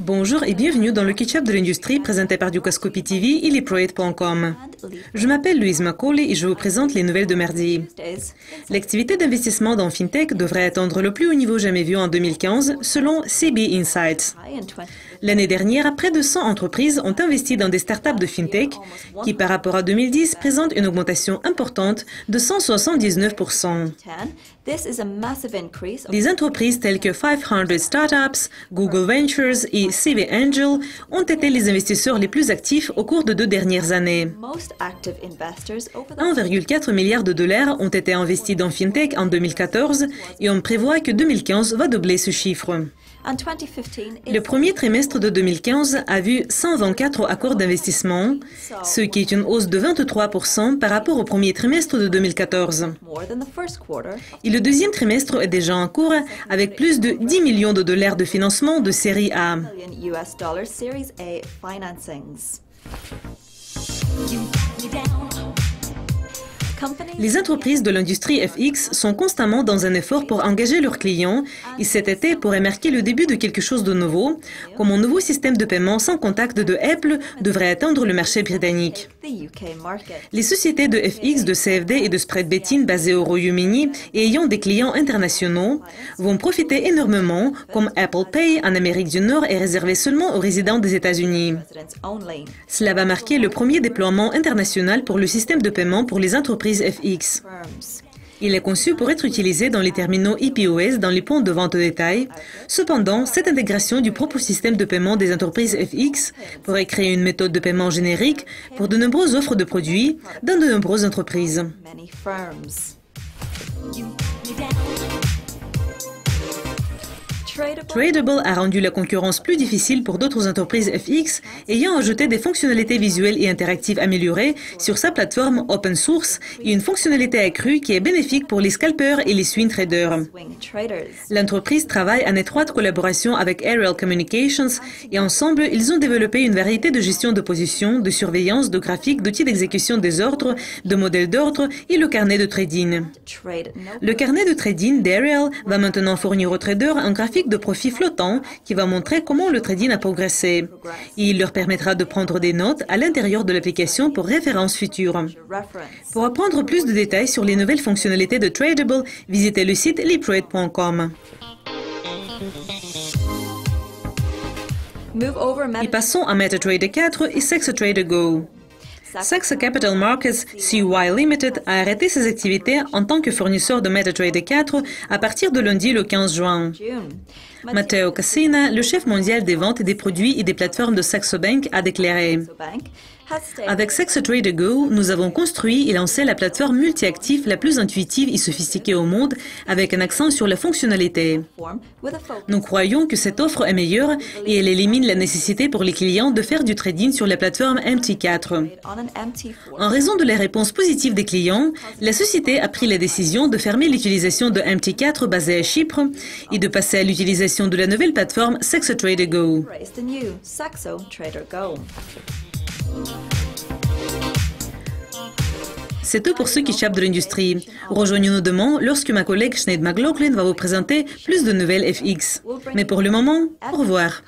Bonjour et bienvenue dans le Catch-up de l'industrie présenté par Dukascopy TV et LeapRate.com. Je m'appelle Louise Macaulay et je vous présente les nouvelles de mardi. L'activité d'investissement dans FinTech devrait atteindre le plus haut niveau jamais vu en 2015, selon CB Insights. L'année dernière, près de 100 entreprises ont investi dans des startups de FinTech qui, par rapport à 2010, présentent une augmentation importante de 179%. Des entreprises telles que 500 Startups, Google Ventures et CB Angel ont été les investisseurs les plus actifs au cours de 2 dernières années. 1,4 milliard de dollars ont été investis dans FinTech en 2014 et on prévoit que 2015 va doubler ce chiffre. Le premier trimestre de 2015 a vu 124 accords d'investissement, ce qui est une hausse de 23% par rapport au premier trimestre de 2014. Et le deuxième trimestre est déjà en cours avec plus de 10 millions de dollars de financement de série A. Les entreprises de l'industrie FX sont constamment dans un effort pour engager leurs clients et cet été pourrait marquer le début de quelque chose de nouveau, comme un nouveau système de paiement sans contact de Apple devrait atteindre le marché britannique. Les sociétés de FX, de CFD et de spread betting basées au Royaume-Uni et ayant des clients internationaux vont profiter énormément, comme Apple Pay en Amérique du Nord est réservé seulement aux résidents des États-Unis. Cela va marquer le premier déploiement international pour le système de paiement pour les entreprises FX. Il est conçu pour être utilisé dans les terminaux EPOS dans les points de vente au détail. Cependant, cette intégration du propre système de paiement des entreprises FX pourrait créer une méthode de paiement générique pour de nombreuses offres de produits dans de nombreuses entreprises. Tradable a rendu la concurrence plus difficile pour d'autres entreprises FX ayant ajouté des fonctionnalités visuelles et interactives améliorées sur sa plateforme open source et une fonctionnalité accrue qui est bénéfique pour les scalpers et les swing traders. L'entreprise travaille en étroite collaboration avec Ariel Communications et ensemble, ils ont développé une variété de gestion de position, de surveillance, de graphiques, d'outils d'exécution des ordres, de modèles d'ordre et le carnet de trading. Le carnet de trading d'Ariel va maintenant fournir aux traders un graphique de profit flottant qui va montrer comment le trading a progressé. Et il leur permettra de prendre des notes à l'intérieur de l'application pour références futures. Pour apprendre plus de détails sur les nouvelles fonctionnalités de Tradable, visitez le site LeapRate.com. Et passons à MetaTrader 4 et SaxaTrader Go. Saxa Capital Markets CY Limited a arrêté ses activités en tant que fournisseur de MetaTrader 4 à partir de lundi le 15 juin. Matteo Cassina, le chef mondial des ventes des produits et des plateformes de Saxo Bank, a déclaré « Avec SaxaTrader Go, nous avons construit et lancé la plateforme multi-active la plus intuitive et sophistiquée au monde avec un accent sur la fonctionnalité. Nous croyons que cette offre est meilleure et elle élimine la nécessité pour les clients de faire du trading sur la plateforme MT4. En raison de la réponse positive des clients, la société a pris la décision de fermer l'utilisation de MT4 basée à Chypre et de passer à l'utilisation de la nouvelle plateforme SaxaTrader Go. C'est tout pour ceux qui échappent de l'industrie. Rejoignez-nous demain lorsque ma collègue Sinead McLaughlin va vous présenter plus de nouvelles FX. Mais pour le moment, au revoir.